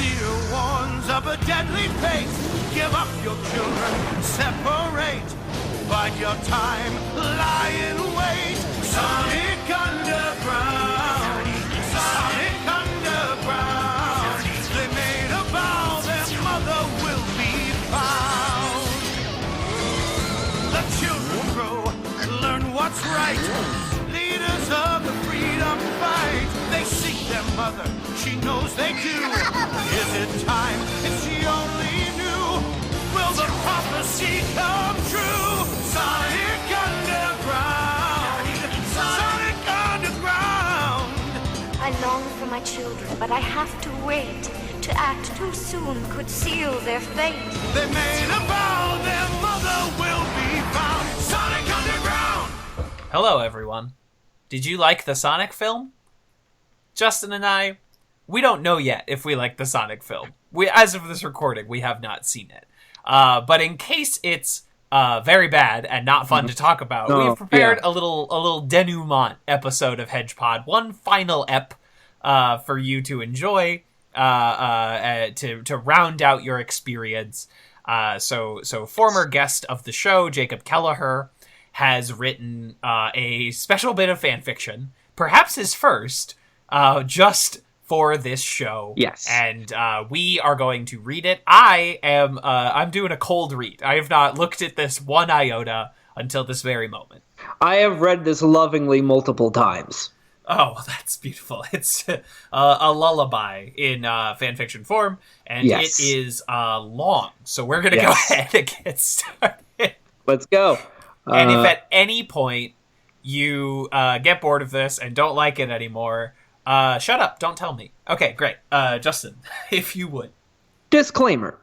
Fear warns of a deadly fate. Give up your children, separate. Bide your time, lie in wait. Sonic Underground. Sonic Underground. They made a vow their mother will be found. The children grow, learn what's right. Leaders of the freedom fight. They seek their mother, she knows they do. Is it time? If she only knew. Will the prophecy come true? Sonic Underground. Sonic Underground. I long for my children, but I have to wait. To act too soon could seal their fate. They made a vow their mother will be found. Sonic Underground. Hello, everyone. Did you like the Sonic film? Justin and I, we don't know yet if we like the Sonic film. As of this recording, we have not seen it. But in case it's very bad and not fun to talk about, we've prepared a little denouement episode of HEDGEPod, one final ep for you to enjoy, to round out your experience. So former guest of the show, Jacob Kelleher, has written a special bit of fan fiction, perhaps his first, just for this show. Yes. And we are going to read it. I'm doing a cold read. I have not looked at this one iota until this very moment. I have read this lovingly multiple times. Oh, that's beautiful. It's a lullaby in fanfiction form, and it is long. So we're going to go ahead and get started. Let's go. And if at any point you get bored of this and don't like it anymore, shut up. Don't tell me. Okay, great. Justin, if you would. Disclaimer.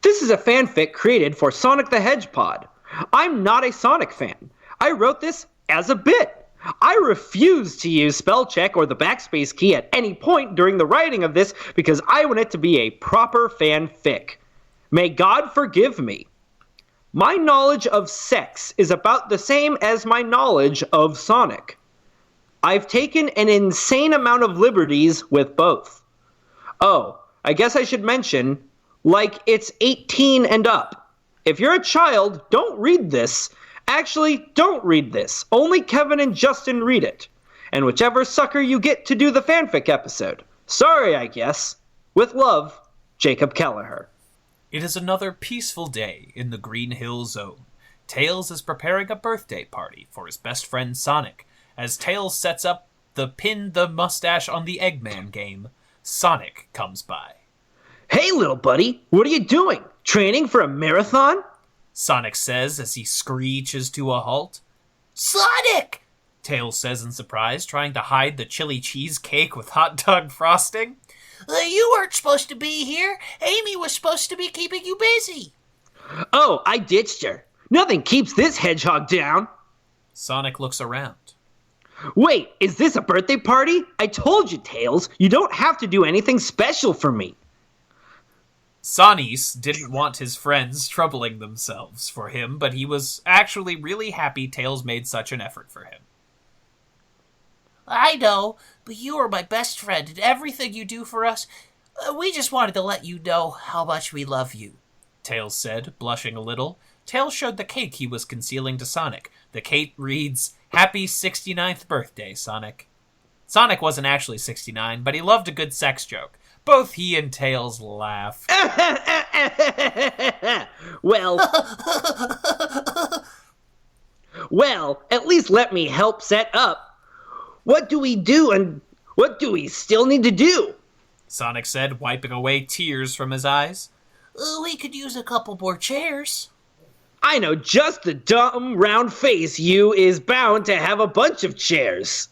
This is a fanfic created for Sonic the HEDGEPod. I'm not a Sonic fan. I wrote this as a bit. I refuse to use spell check or the backspace key at any point during the writing of this because I want it to be a proper fanfic. May God forgive me. My knowledge of sex is about the same as my knowledge of Sonic. I've taken an insane amount of liberties with both. Oh, I guess I should mention, like it's 18 and up. If you're a child, don't read this. Actually, don't read this. Only Kevin and Justin read it. And whichever sucker you get to do the fanfic episode. Sorry, I guess. With love, Jacob Kelleher. It is another peaceful day in the Green Hill Zone. Tails is preparing a birthday party for his best friend Sonic. As Tails sets up the pin the mustache on the Eggman game, Sonic comes by. Hey, little buddy, what are you doing? Training for a marathon? Sonic says as he screeches to a halt. Sonic! Tails says in surprise, trying to hide the chili cheesecake with hot dog frosting. You weren't supposed to be here. Amy was supposed to be keeping you busy. Oh, I ditched her. Nothing keeps this hedgehog down. Sonic looks around. Wait, is this a birthday party? I told you, Tails, you don't have to do anything special for me. Sonis didn't want his friends troubling themselves for him, but he was actually really happy Tails made such an effort for him. I know, but you are my best friend, and everything you do for us, we just wanted to let you know how much we love you, Tails said, blushing a little. Tails showed the cake he was concealing to Sonic. The cake reads, Happy 69th birthday, Sonic. Sonic wasn't actually 69, but he loved a good sex joke. Both he and Tails laughed. Well, at least let me help set up. What do we do and what do we still need to do? Sonic said, wiping away tears from his eyes. We could use a couple more chairs. I know just the dumb round face you is bound to have a bunch of chairs.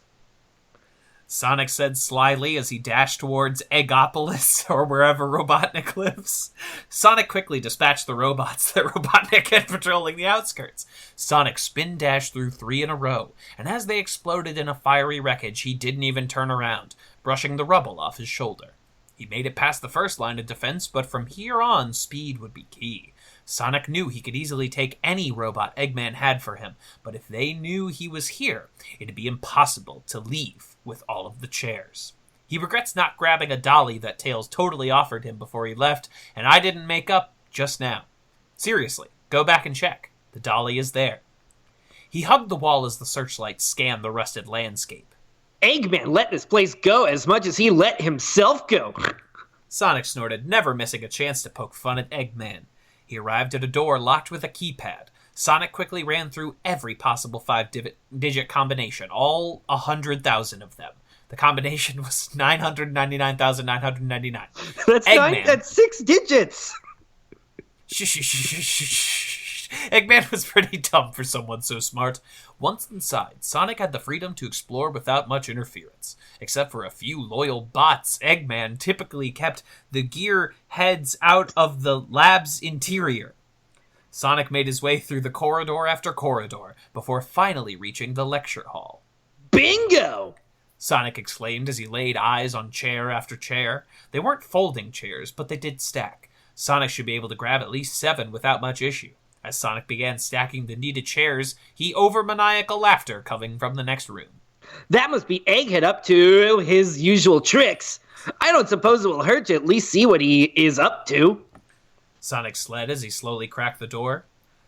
Sonic said slyly as he dashed towards Eggopolis, or wherever Robotnik lives. Sonic quickly dispatched the robots that Robotnik had patrolling the outskirts. Sonic spin-dashed through 3 in a row, and as they exploded in a fiery wreckage, he didn't even turn around, brushing the rubble off his shoulder. He made it past the first line of defense, but from here on, speed would be key. Sonic knew he could easily take any robot Eggman had for him, but if they knew he was here, it'd be impossible to leave with all of the chairs. He regrets not grabbing a dolly that Tails totally offered him before he left, and I didn't make up just now. Seriously, go back and check. The dolly is there. He hugged the wall as the searchlight scanned the rusted landscape. Eggman let this place go as much as he let himself go. Sonic snorted, never missing a chance to poke fun at Eggman. He arrived at a door locked with a keypad. Sonic quickly ran through every possible 5-digit combination, all 100,000 of them. The combination was 999,999. That's 6 digits. Shh. Eggman was pretty dumb for someone so smart. Once inside, Sonic had the freedom to explore without much interference. Except for a few loyal bots, Eggman typically kept the gear heads out of the lab's interior. Sonic made his way through the corridor after corridor before finally reaching the lecture hall. Bingo! Sonic exclaimed as he laid eyes on chair after chair. They weren't folding chairs, but they did stack. Sonic should be able to grab at least 7 without much issue. As Sonic began stacking the needed chairs, he over-maniacal laughter coming from the next room. That must be Egghead up to his usual tricks. I don't suppose it will hurt to at least see what he is up to. Sonic slid as he slowly cracked the door.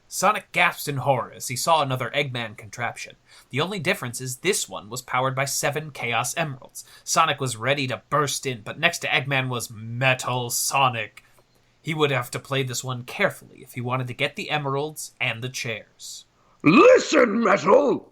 Sonic gasped in horror as he saw another Eggman contraption. The only difference is this one was powered by 7 Chaos Emeralds. Sonic was ready to burst in, but next to Eggman was Metal Sonic. He would have to play this one carefully if he wanted to get the emeralds and the chairs. Listen, Metal!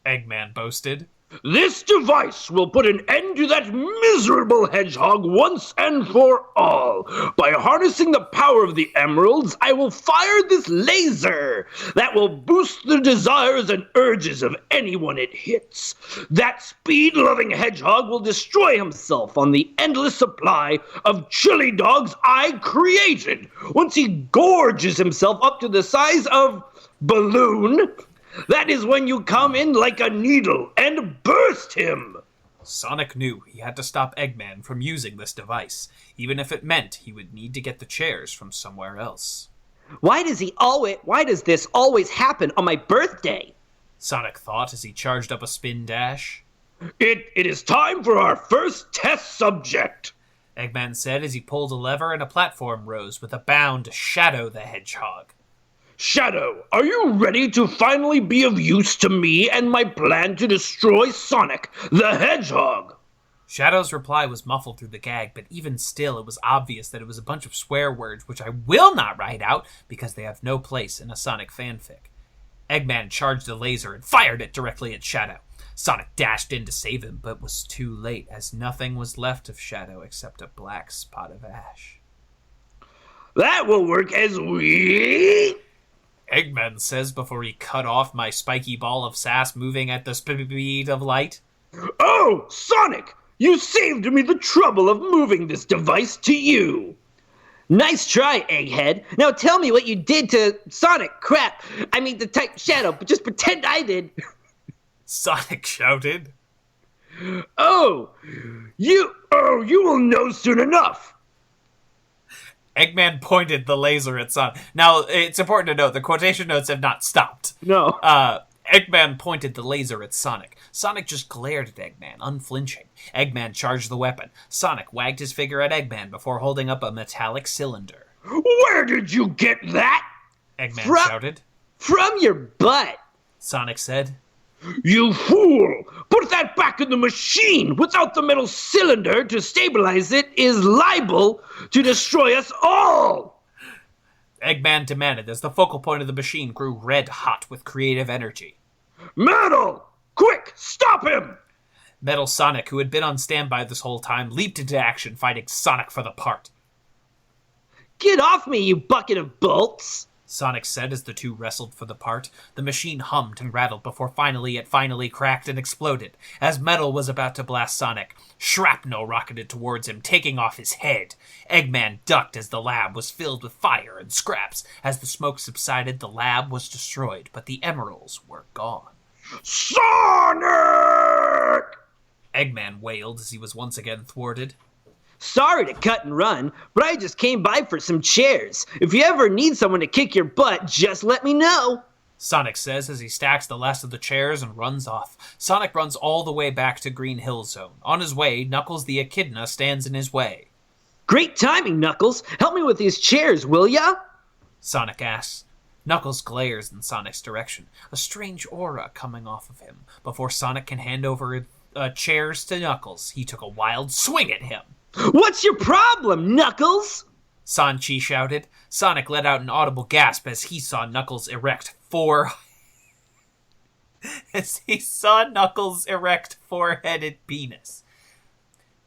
Eggman boasted. This device will put an end to that miserable hedgehog once and for all. By harnessing the power of the emeralds, I will fire this laser that will boost the desires and urges of anyone it hits. That speed-loving hedgehog will destroy himself on the endless supply of chili dogs I created. Once he gorges himself up to the size of balloon, that is when you come in like a needle and burst him. Sonic knew he had to stop Eggman from using this device, even if it meant he would need to get the chairs from somewhere else. Why does this always happen on my birthday? Sonic thought as he charged up a spin dash. It is time for our first test subject, Eggman said as he pulled a lever and a platform rose with a bound to Shadow the Hedgehog. Shadow, are you ready to finally be of use to me and my plan to destroy Sonic the Hedgehog? Shadow's reply was muffled through the gag, but even still it was obvious that it was a bunch of swear words which I will not write out because they have no place in a Sonic fanfic. Eggman charged the laser and fired it directly at Shadow. Sonic dashed in to save him, but was too late as nothing was left of Shadow except a black spot of ash. That will work as we... Eggman says before he cut off my spiky ball of sass moving at the speed of light. Oh, Sonic! You saved me the trouble of moving this device to you. Nice try, Egghead. Now tell me what you did to Sonic. Crap. I mean to type Shadow, but just pretend I did. Sonic shouted. You will know soon enough. Eggman pointed the laser at Sonic. Now, it's important to note, the quotation notes have not stopped. No. Eggman pointed the laser at Sonic. Sonic just glared at Eggman, unflinching. Eggman charged the weapon. Sonic wagged his finger at Eggman before holding up a metallic cylinder. Where did you get that? Eggman shouted. From your butt, Sonic said. You fool! Put that back in the machine! Without the metal cylinder to stabilize it is liable to destroy us all! Eggman demanded as the focal point of the machine grew red hot with creative energy. Metal! Quick, stop him! Metal Sonic, who had been on standby this whole time, leaped into action, fighting Sonic for the part. Get off me, you bucket of bolts! Sonic said as the two wrestled for the part. The machine hummed and rattled before it finally cracked and exploded. As Metal was about to blast Sonic, shrapnel rocketed towards him, taking off his head. Eggman ducked as the lab was filled with fire and scraps. As the smoke subsided, the lab was destroyed, but the emeralds were gone. Sonic! Eggman wailed as he was once again thwarted. Sorry to cut and run, but I just came by for some chairs. If you ever need someone to kick your butt, just let me know. Sonic says as he stacks the last of the chairs and runs off. Sonic runs all the way back to Green Hill Zone. On his way, Knuckles the Echidna stands in his way. Great timing, Knuckles. Help me with these chairs, will ya? Sonic asks. Knuckles glares in Sonic's direction, a strange aura coming off of him. Before Sonic can hand over chairs to Knuckles, he took a wild swing at him. What's your problem, Knuckles? Sanchi shouted. Sonic let out an audible gasp as he saw Knuckles erect four-headed penis.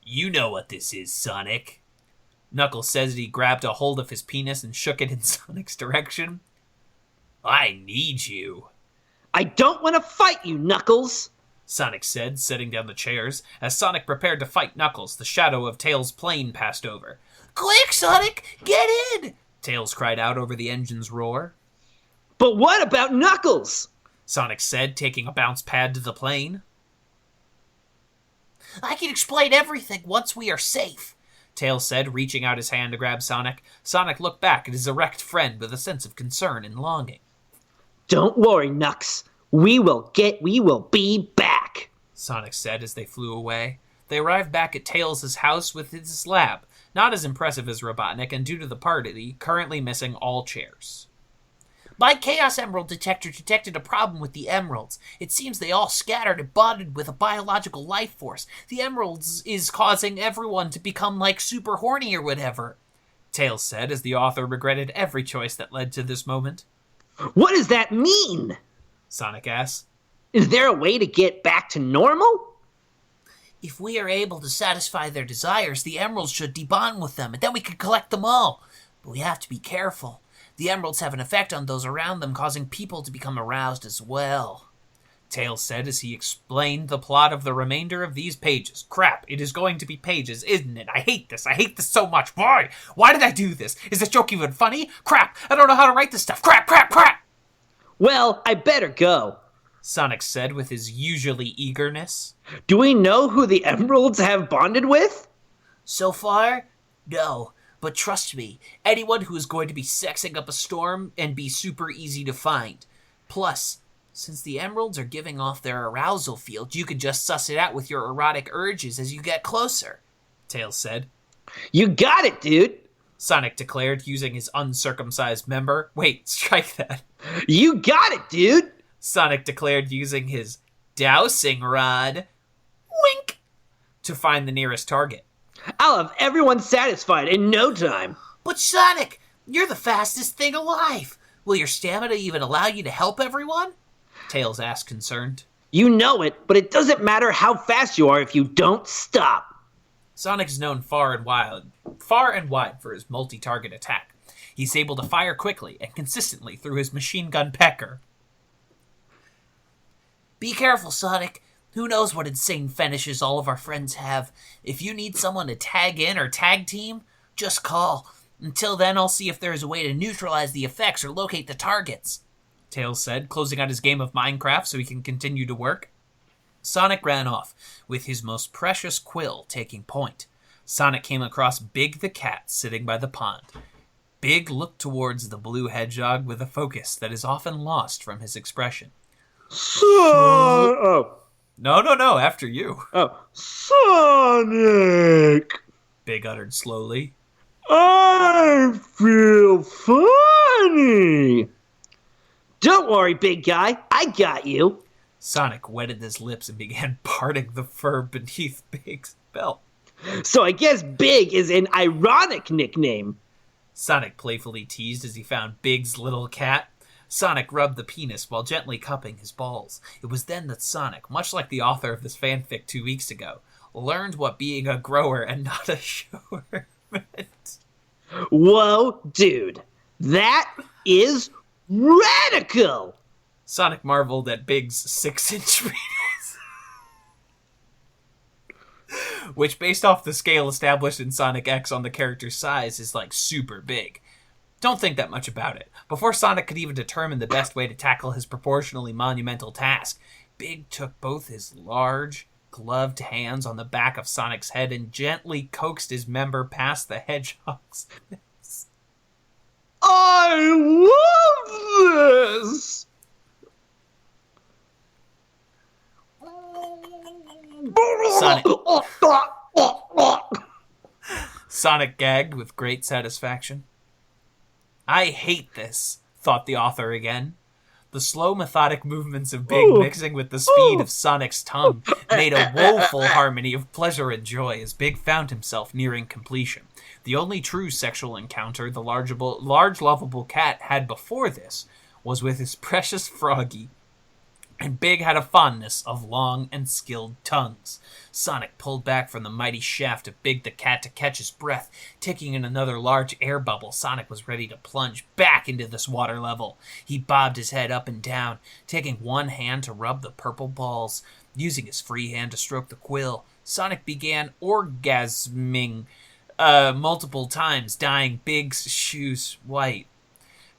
You know what this is, Sonic. Knuckles says that he grabbed a hold of his penis and shook it in Sonic's direction. I need you. I don't want to fight you, Knuckles, Sonic said, setting down the chairs. As Sonic prepared to fight Knuckles, the shadow of Tails' plane passed over. Quick, Sonic! Get in! Tails cried out over the engine's roar. But what about Knuckles? Sonic said, taking a bounce pad to the plane. I can explain everything once we are safe, Tails said, reaching out his hand to grab Sonic. Sonic looked back at his erect friend with a sense of concern and longing. Don't worry, Knux. We will be back, Sonic said as they flew away. They arrived back at Tails' house with his lab, not as impressive as Robotnik, and due to the party, currently missing all chairs. My Chaos Emerald detector detected a problem with the emeralds. It seems they all scattered and bonded with a biological life force. The emeralds is causing everyone to become like super horny or whatever, Tails said as the author regretted every choice that led to this moment. What does that mean? Sonic asked. Is there a way to get back to normal? If we are able to satisfy their desires, the emeralds should debond with them, and then we can collect them all. But we have to be careful. The emeralds have an effect on those around them, causing people to become aroused as well, Tails said as he explained the plot of the remainder of these pages. Crap, it is going to be pages, isn't it? I hate this so much. Why? Why did I do this? Is this joke even funny? Crap, I don't know how to write this stuff. Crap! Well, I better go, Sonic said with his usually eagerness. Do we know who the emeralds have bonded with? So far, no. But trust me, anyone who is going to be sexing up a storm and be super easy to find. Plus, since the emeralds are giving off their arousal field, you can just suss it out with your erotic urges as you get closer, Tails said. You got it, dude, Sonic declared using his uncircumcised member. Wait, strike that. You got it, dude, Sonic declared using his dowsing rod, wink, to find the nearest target. I'll have everyone satisfied in no time. But Sonic, you're the fastest thing alive. Will your stamina even allow you to help everyone? Tails asked, concerned. You know it, but it doesn't matter how fast you are if you don't stop. Sonic's known far and wide for his multi-target attack. He's able to fire quickly and consistently through his machine gun pecker. Be careful, Sonic. Who knows what insane fetishes all of our friends have. If you need someone to tag in or tag team, just call. Until then, I'll see if there is a way to neutralize the effects or locate the targets, Tails said, closing out his game of Minecraft so he can continue to work. Sonic ran off, with his most precious quill taking point. Sonic came across Big the cat sitting by the pond. Big looked towards the blue hedgehog with a focus that is often lost from his expression. No, after you. Oh, Sonic! Big uttered slowly. I feel funny! Don't worry, big guy. I got you. Sonic wetted his lips and began parting the fur beneath Big's belt. So I guess Big is an ironic nickname. Sonic playfully teased as he found Big's little cat. Sonic rubbed the penis while gently cupping his balls. It was then that Sonic, much like the author of this fanfic 2 weeks ago, learned what being a grower and not a shower meant. Whoa, dude. That is radical! Sonic marveled at Big's 6-inch penis, which, based off the scale established in Sonic X on the character's size, is like super big. Don't think that much about it. Before Sonic could even determine the best way to tackle his proportionally monumental task, Big took both his large, gloved hands on the back of Sonic's head and gently coaxed his member past the hedgehog's face. I love this! Sonic gagged with great satisfaction. I hate this, thought the author again. The slow, methodic movements of Big mixing with the speed of Sonic's tongue made a woeful harmony of pleasure and joy as Big found himself nearing completion. The only true sexual encounter the large, lovable cat had before this was with his precious Froggy. And Big had a fondness of long and skilled tongues. Sonic pulled back from the mighty shaft of Big the cat to catch his breath. Taking in another large air bubble, Sonic was ready to plunge back into this water level. He bobbed his head up and down, taking one hand to rub the purple balls. Using his free hand to stroke the quill, Sonic began orgasming multiple times, dyeing Big's shoes white.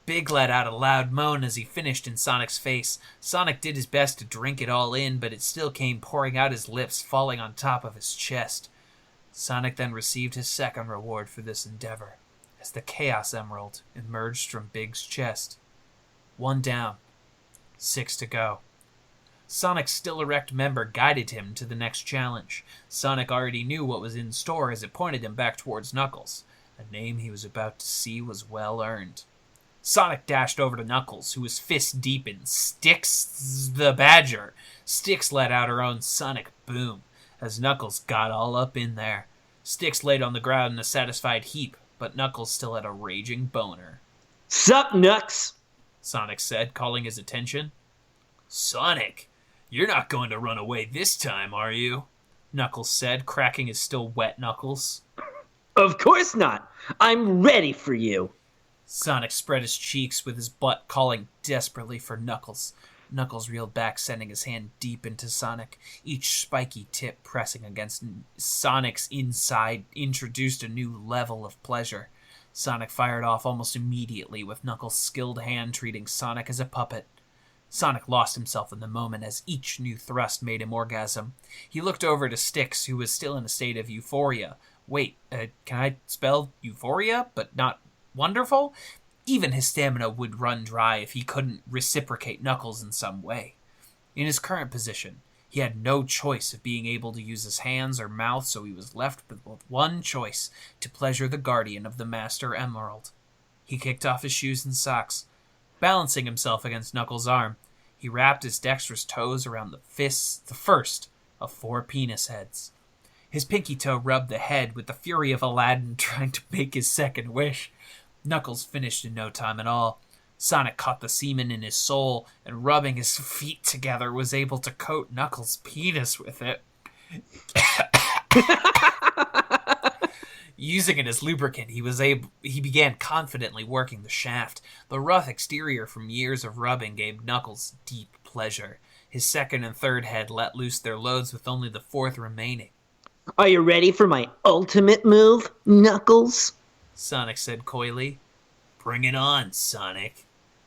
Big let out a loud moan as he finished in Sonic's face. Sonic did his best to drink it all in, but it still came pouring out his lips, falling on top of his chest. Sonic then received his second reward for this endeavor, as the Chaos Emerald emerged from Big's chest. 1 down, 6 to go. Sonic's still erect member guided him to the next challenge. Sonic already knew what was in store as it pointed him back towards Knuckles. A name he was about to see was well earned. Sonic dashed over to Knuckles, who was fist deep in Styx the Badger. Styx let out her own sonic boom, as Knuckles got all up in there. Styx laid on the ground in a satisfied heap, but Knuckles still had a raging boner. Sup, Nux? Sonic said, calling his attention. Sonic, you're not going to run away this time, are you? Knuckles said, cracking his still wet knuckles. Of course not. I'm ready for you. Sonic spread his cheeks with his butt, calling desperately for Knuckles. Knuckles reeled back, sending his hand deep into Sonic. Each spiky tip pressing against Sonic's inside introduced a new level of pleasure. Sonic fired off almost immediately, with Knuckles' skilled hand treating Sonic as a puppet. Sonic lost himself in the moment as each new thrust made him orgasm. He looked over to Styx, who was still in a state of euphoria. Wait, can I spell euphoria, but not wonderful? Even his stamina would run dry if he couldn't reciprocate Knuckles in some way. In his current position, he had no choice of being able to use his hands or mouth, so he was left with one choice, to pleasure the guardian of the Master Emerald. He kicked off his shoes and socks. Balancing himself against Knuckles' arm, he wrapped his dexterous toes around the first of 4 penis heads. His pinky toe rubbed the head with the fury of Aladdin trying to make his second wish. Knuckles finished in no time at all. Sonic caught the semen in his soul, and rubbing his feet together was able to coat Knuckles' penis with it. Using it as lubricant, he began confidently working the shaft. The rough exterior from years of rubbing gave Knuckles deep pleasure. His second and third head let loose their loads with only the fourth remaining. Are you ready for my ultimate move, Knuckles? Sonic said coyly. Bring it on, Sonic.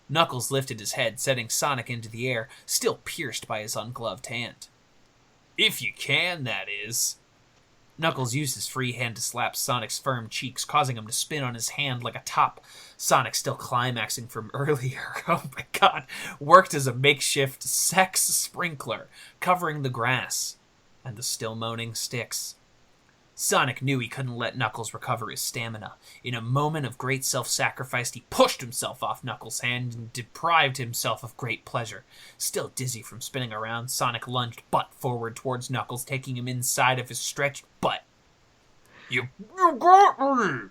Knuckles lifted his head, setting Sonic into the air, still pierced by his ungloved hand. If you can, that is. Knuckles used his free hand to slap Sonic's firm cheeks, causing him to spin on his hand like a top. Sonic, still climaxing from earlier, oh my god, worked as a makeshift sex sprinkler, covering the grass and the still moaning Styx. Sonic knew he couldn't let Knuckles recover his stamina. In a moment of great self-sacrifice, he pushed himself off Knuckles' hand and deprived himself of great pleasure. Still dizzy from spinning around, Sonic lunged butt forward towards Knuckles, taking him inside of his stretched butt. You got me!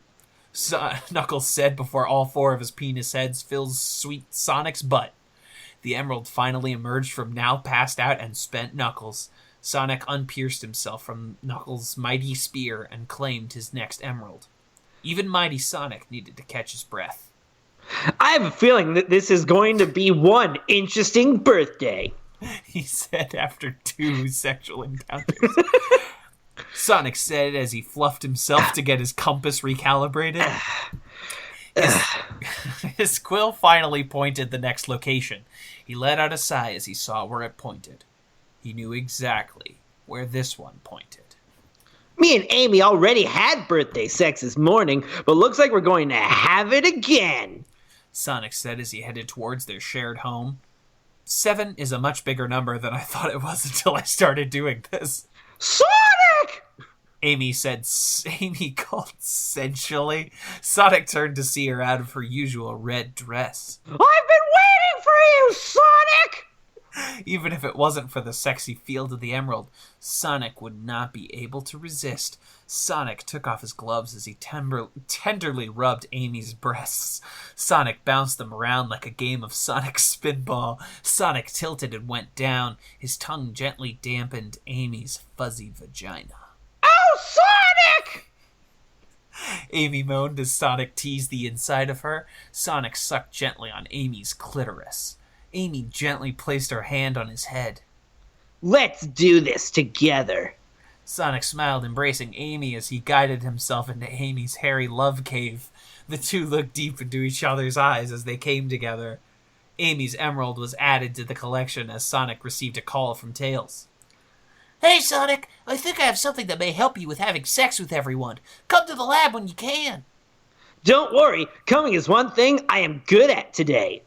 Knuckles said before all 4 of his penis heads filled sweet Sonic's butt. The emerald finally emerged from now passed out and spent Knuckles. Sonic unpierced himself from Knuckles' mighty spear and claimed his next emerald. Even mighty Sonic needed to catch his breath. I have a feeling that this is going to be one interesting birthday, he said after 2 sexual encounters. Sonic said as he fluffed himself to get his compass recalibrated. His quill finally pointed the next location. He let out a sigh as he saw where it pointed. He knew exactly where this one pointed. Me and Amy already had birthday sex this morning, but looks like we're going to have it again, Sonic said as he headed towards their shared home. 7 is a much bigger number than I thought it was until I started doing this. Sonic! Amy called sensually. Sonic turned to see her out of her usual red dress. I've been waiting for you, Sonic! Even if it wasn't for the sexy field of the emerald, Sonic would not be able to resist. Sonic took off his gloves as he tenderly rubbed Amy's breasts. Sonic bounced them around like a game of Sonic Spinball. Sonic tilted and went down. His tongue gently dampened Amy's fuzzy vagina. Oh, Sonic! Amy moaned as Sonic teased the inside of her. Sonic sucked gently on Amy's clitoris. Amy gently placed her hand on his head. Let's do this together. Sonic smiled, embracing Amy as he guided himself into Amy's hairy love cave. The two looked deep into each other's eyes as they came together. Amy's emerald was added to the collection as Sonic received a call from Tails. Hey, Sonic, I think I have something that may help you with having sex with everyone. Come to the lab when you can. Don't worry, coming is one thing I am good at today.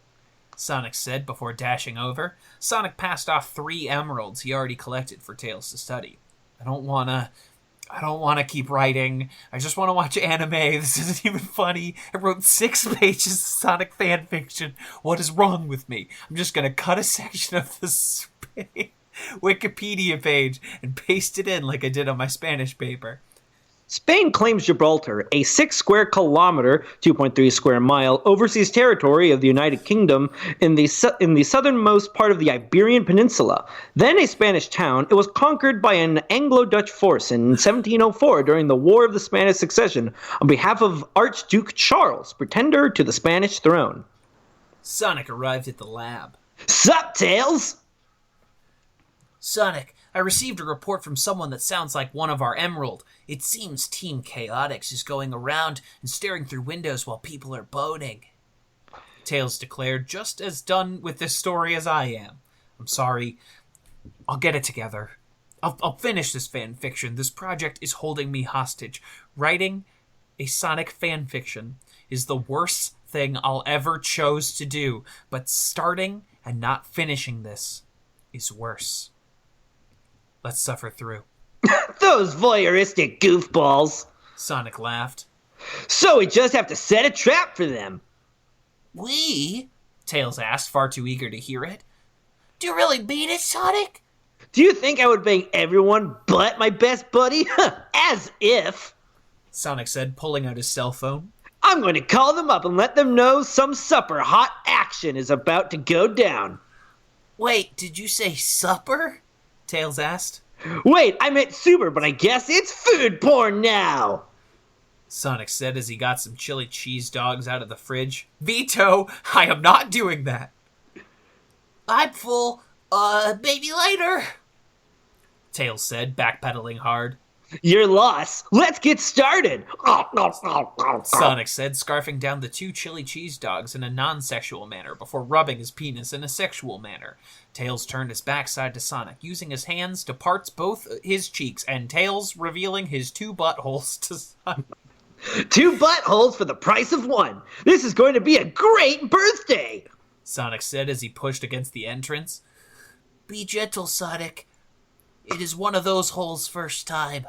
Sonic said before dashing over. Sonic passed off 3 emeralds he already collected for Tails to study. I don't wanna keep writing. I just wanna watch anime. This isn't even funny. I wrote 6 pages of Sonic fan fiction. What is wrong with me? I'm just gonna cut a section of the Wikipedia page and paste it in like I did on my Spanish paper. Spain claims Gibraltar, a 6 square kilometer, 2.3 square mile, overseas territory of the United Kingdom in the southernmost part of the Iberian Peninsula. Then a Spanish town, it was conquered by an Anglo-Dutch force in 1704 during the War of the Spanish Succession on behalf of Archduke Charles, pretender to the Spanish throne. Sonic arrived at the lab. Sup, Tails? Sonic, I received a report from someone that sounds like one of our Emerald. It seems Team Chaotix is going around and staring through windows while people are boning. Tails declared, just as done with this story as I am. I'm sorry. I'll get it together. I'll finish this fan fiction. This project is holding me hostage. Writing a Sonic fan fiction is the worst thing I'll ever chose to do, but starting and not finishing this is worse. Let's suffer through. Those voyeuristic goofballs. Sonic laughed. So we just have to set a trap for them. We? Tails asked, far too eager to hear it. Do you really mean it, Sonic? Do you think I would bang everyone but my best buddy? As if. Sonic said, pulling out his cell phone. I'm going to call them up and let them know some supper hot action is about to go down. Wait, did you say supper? Tails asked. Wait, I meant super, but I guess it's food porn now. Sonic said as he got some chili cheese dogs out of the fridge. Veto! I am not doing that. I'm full. Maybe later. Tails said, backpedaling hard. Your loss. Let's get started. Sonic said, scarfing down the 2 chili cheese dogs in a non-sexual manner before rubbing his penis in a sexual manner. Tails turned his backside to Sonic, using his hands to parts both his cheeks, and Tails revealing his 2 buttholes to Sonic. 2 buttholes for the price of 1. This is going to be a great birthday, Sonic said as he pushed against the entrance. Be gentle, Sonic. It is one of those holes first time.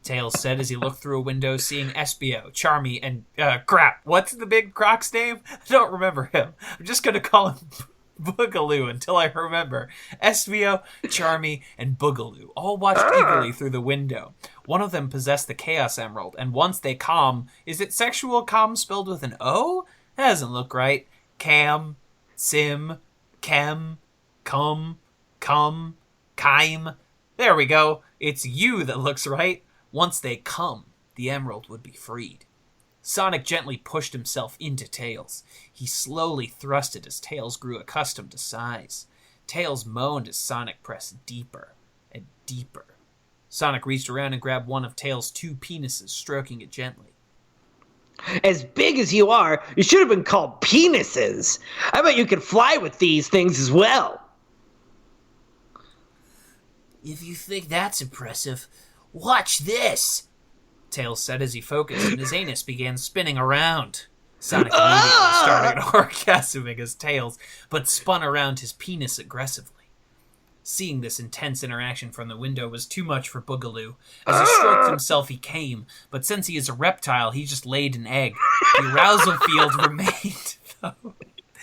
Tails said as he looked through a window, seeing Espio, Charmy, and... crap, what's the big croc's name? I don't remember him. I'm just gonna call him Boogaloo until I remember. Espio, Charmy, and Boogaloo all watched eagerly through the window. One of them possessed the Chaos Emerald, and once they calm... Is it sexual calm spelled with an O? That doesn't look right. Cam, Sim, Chem, Cum, Kime. There we go. It's you that looks right. Once they come, the emerald would be freed. Sonic gently pushed himself into Tails. He slowly thrusted as Tails grew accustomed to size. Tails moaned as Sonic pressed deeper and deeper. Sonic reached around and grabbed one of Tails' 2 penises, stroking it gently. As big as you are, you should have been called penises. I bet you could fly with these things as well. If you think that's impressive, watch this, Tails said as he focused and his anus began spinning around. Sonic immediately started orgasming as Tails, but spun around his penis aggressively. Seeing this intense interaction from the window was too much for Boogaloo. As he stroked himself, he came, but since he is a reptile, he just laid an egg. The arousal field remained, though.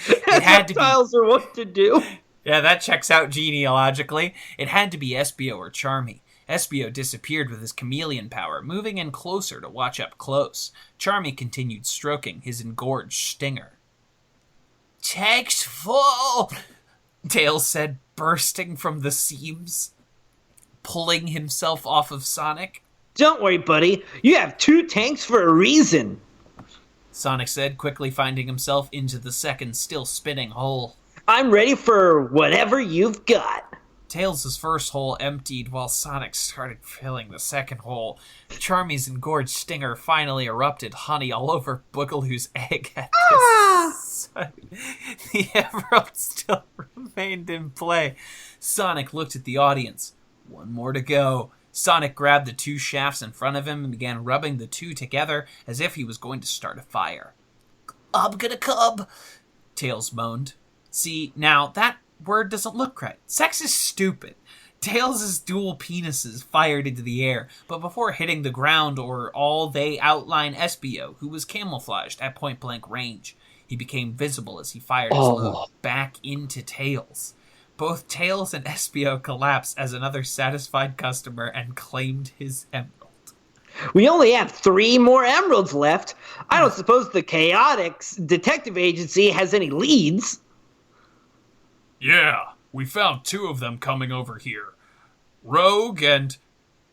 It had to be... Reptiles are what to do. Yeah, that checks out genealogically. It had to be Espio or Charmy. Espio disappeared with his chameleon power, moving in closer to watch up close. Charmy continued stroking his engorged stinger. "Tank's full," Tails said, bursting from the seams, pulling himself off of Sonic. Don't worry, buddy. You have 2 tanks for a reason. Sonic said, quickly finding himself into the second still spinning hole. I'm ready for whatever you've got. Tails' first hole emptied while Sonic started filling the second hole. Charmy's engorged stinger finally erupted honey all over Boogaloo's egg at this. The emerald still remained in play. Sonic looked at the audience. One more to go. Sonic grabbed the 2 shafts in front of him and began rubbing the 2 together as if he was going to start a fire. "I'm gonna come," Tails moaned. See, now that word doesn't look right. Sex is stupid. Tails' dual penises fired into the air, but before hitting the ground or all they outline Espio, who was camouflaged at point-blank range. He became visible as he fired his load back into Tails. Both Tails and Espio collapsed as another satisfied customer and claimed his emerald. We only have 3 more emeralds left. I don't suppose the Chaotix detective agency has any leads. Yeah, we found 2 of them coming over here. Rogue and...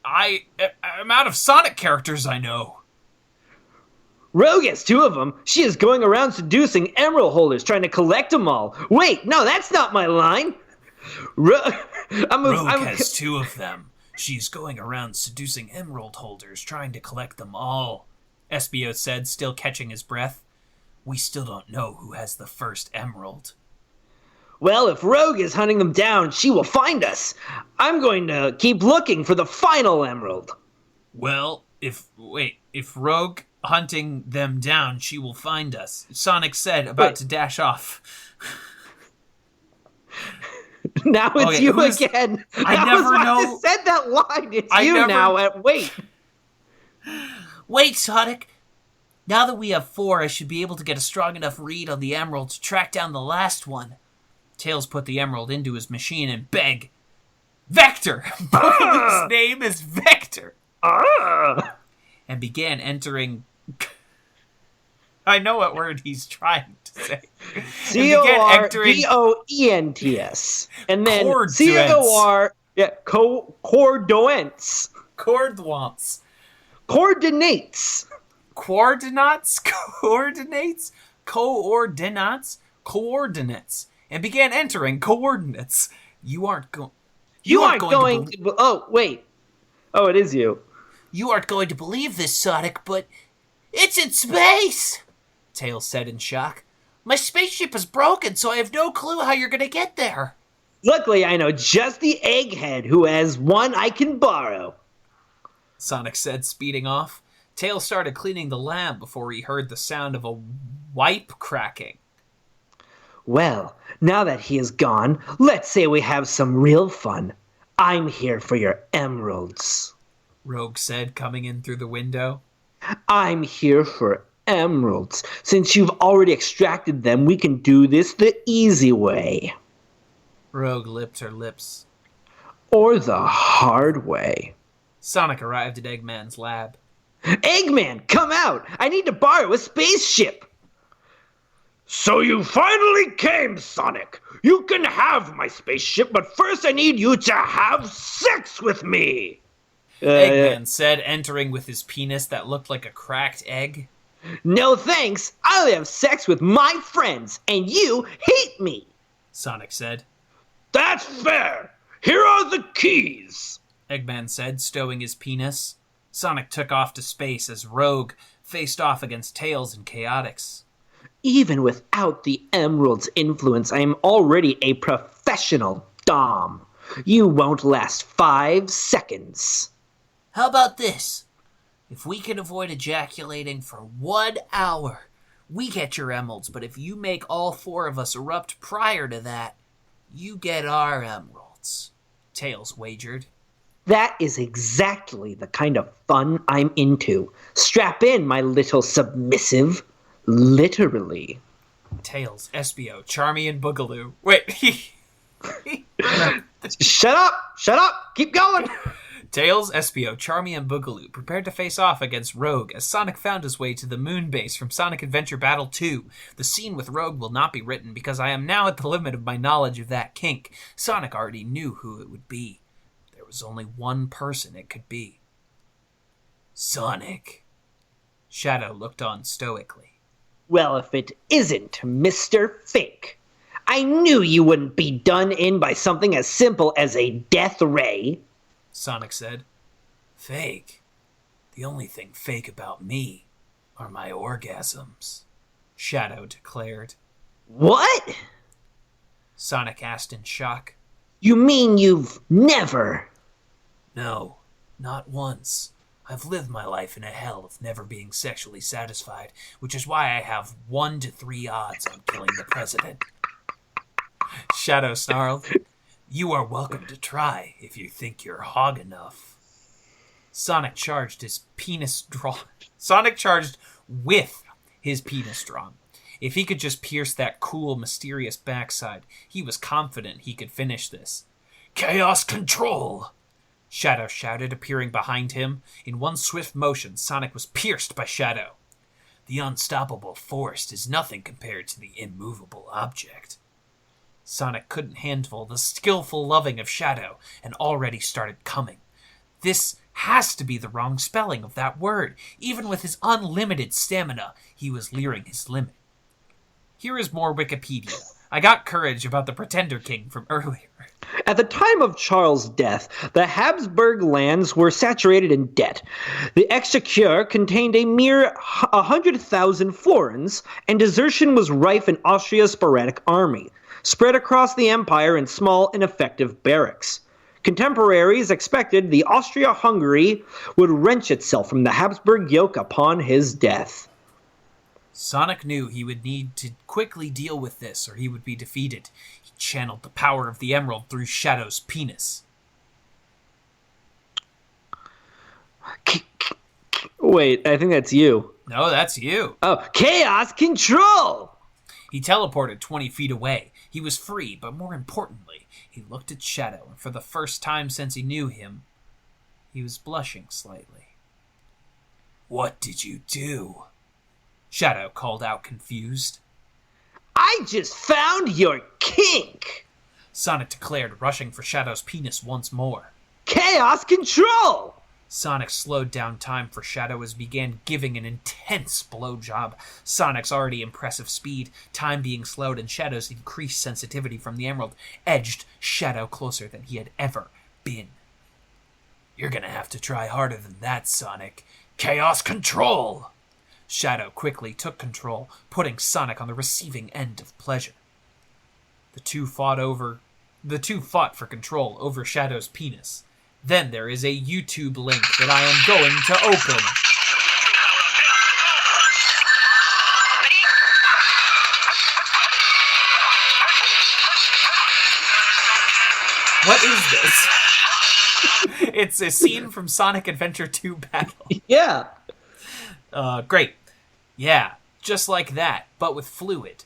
I'm out of Sonic characters I know. Rogue has 2 of them. She is going around seducing emerald holders, trying to collect them all. Wait, no, that's not my line. Rogue has 2 of them. She's going around seducing emerald holders, trying to collect them all, Espio said, still catching his breath. We still don't know who has the first emerald. Well, if Rogue is hunting them down, she will find us. I'm going to keep looking for the final emerald. Well, if Rogue hunting them down, she will find us, Sonic said, about to dash off. Now it's you again. I never know. Just said that line. It's you now. Wait. Wait, Sonic. Now that we have 4, I should be able to get a strong enough read on the emerald to track down the last one. Tails put the emerald into his machine and begged. Vector! His name is Vector! And began entering... I know what word he's trying to say. Cordents. And then Cor... Yeah, coordinates. Coordinates. Coordinates. Coordinates? Coordinates? Coordinates. And began entering coordinates. You aren't going to... Oh, wait. Oh, it is you. You aren't going to believe this, Sonic, but it's in space, Tails said in shock. My spaceship is broken, so I have no clue how you're going to get there. Luckily, I know just the egghead who has one I can borrow, Sonic said, speeding off. Tails started cleaning the lab before he heard the sound of a wipe cracking. Well, now that he is gone, let's say we have some real fun. I'm here for your emeralds, Rogue said, coming in through the window. I'm here for emeralds. Since you've already extracted them, we can do this the easy way. Rogue lipped her lips. Or the hard way. Sonic arrived at Eggman's lab. Eggman, come out! I need to borrow a spaceship! So you finally came, Sonic! You can have my spaceship, but first I need you to have sex with me! Eggman said, entering with his penis that looked like a cracked egg. No thanks! I'll have sex with my friends, and you hate me! Sonic said. That's fair! Here are the keys! Eggman said, stowing his penis. Sonic took off to space as Rogue faced off against Tails and Chaotix. Even without the emerald's influence, I am already a professional Dom. You won't last 5 seconds. How about this? If we can avoid ejaculating for 1 hour, we get your emeralds, but if you make all 4 of us erupt prior to that, you get our emeralds. Tails wagered. That is exactly the kind of fun I'm into. Strap in, my little submissive. Literally. Tails, Espio, Charmy, and Boogaloo. Wait, Shut up, keep going. Tails, Espio, Charmy, and Boogaloo prepared to face off against Rogue as Sonic found his way to the moon base from Sonic Adventure Battle 2. The scene with Rogue will not be written because I am now at the limit of my knowledge of that kink. Sonic already knew who it would be. There was only one person it could be. Sonic. Shadow looked on stoically. Well, if it isn't Mr. Fake. I knew you wouldn't be done in by something as simple as a death ray. Sonic said. Fake? The only thing fake about me are my orgasms, Shadow declared. What? Sonic asked in shock. You mean you've never? No, not once. I've lived my life in a hell of never being sexually satisfied, which is why I have 1 to 3 odds on killing the president. Shadow snarled. You are welcome to try if you think you're hog enough. Sonic charged his penis drawn. Sonic charged with his penis drawn. If he could just pierce that cool, mysterious backside, he was confident he could finish this. Chaos Control! Shadow shouted, appearing behind him. In one swift motion, Sonic was pierced by Shadow. The unstoppable force is nothing compared to the immovable object. Sonic couldn't handle the skillful loving of Shadow and already started coming. This has to be the wrong spelling of that word. Even with his unlimited stamina, he was nearing his limit. Here is more Wikipedia. I got courage about the Pretender King from earlier. At the time of Charles' death, the Habsburg lands were saturated in debt. The exchequer contained a mere 100,000 florins, and desertion was rife in Austria's sporadic army, spread across the empire in small, ineffective barracks. Contemporaries expected the Austria-Hungary would wrench itself from the Habsburg yoke upon his death. Sonic knew he would need to quickly deal with this or he would be defeated. He channeled the power of the emerald through Shadow's penis. Wait, I think that's you. No, that's you. Oh, Chaos Control! He teleported 20 feet away. He was free, but more importantly, he looked at Shadow, and for the first time since he knew him, he was blushing slightly. What did you do? Shadow called out, confused. I just found your kink! Sonic declared, rushing for Shadow's penis once more. Chaos Control! Sonic slowed down time for Shadow as he began giving an intense blowjob. Sonic's already impressive speed, time being slowed, and Shadow's increased sensitivity from the emerald edged Shadow closer than he had ever been. You're gonna have to try harder than that, Sonic. Chaos Control! Shadow quickly took control, putting Sonic on the receiving end of pleasure. The two fought for control over Shadow's penis. Then there is a YouTube link that I am going to open. What is this? It's a scene from Sonic Adventure 2 Battle. Yeah. Great. Yeah, just like that, but with fluid.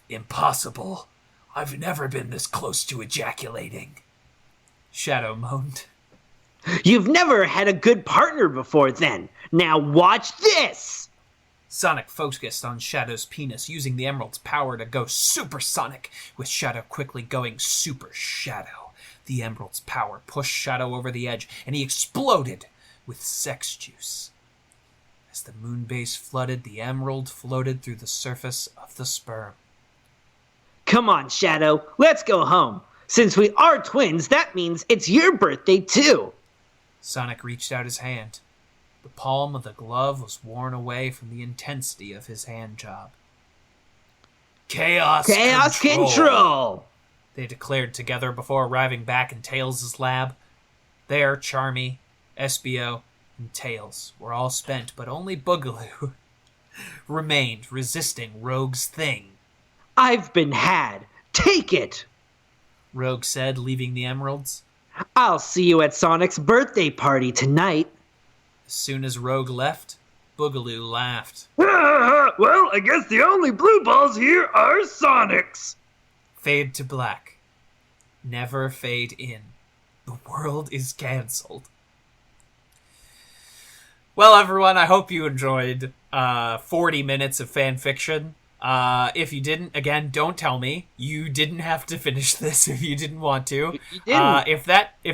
Impossible. I've never been this close to ejaculating. Shadow moaned. You've never had a good partner before then. Now watch this! Sonic focused on Shadow's penis, using the emerald's power to go supersonic, with Shadow quickly going super Shadow. The emerald's power pushed Shadow over the edge, and he exploded with sex juice. As the moon base flooded, the emerald floated through the surface of the sperm. Come on, Shadow, let's go home. Since we are twins, that means it's your birthday too. Sonic reached out his hand. The palm of the glove was worn away from the intensity of his hand job. Chaos Control! They declared together before arriving back in Tails' lab. There, Charmy, Espio, and Tails were all spent, but only Boogaloo remained, resisting Rogue's thing. I've been had. Take it! Rogue said, leaving the emeralds. I'll see you at Sonic's birthday party tonight. As soon as Rogue left, Boogaloo laughed. Well, I guess the only blue balls here are Sonic's. Fade to black. Never fade in. The world is cancelled. Well, everyone, I hope you enjoyed 40 minutes of fan fiction. If you didn't, again, don't tell me. You didn't have to finish this if you didn't want to. You didn't. If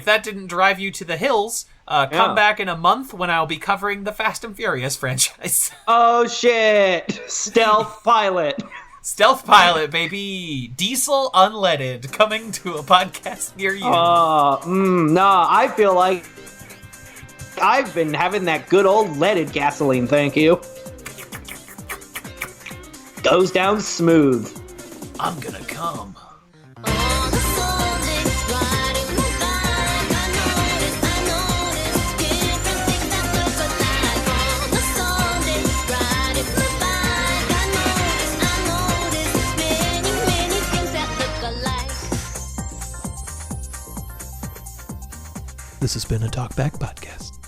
that didn't drive you to the hills, come back in a month when I'll be covering the Fast and Furious franchise. Oh, shit. Stealth pilot. Stealth Pilot, baby. Diesel unleaded, coming to a podcast near you. Nah, I feel like I've been having that good old leaded gasoline, thank you. Goes down smooth. I'm gonna come. This has been a Talkback Podcast.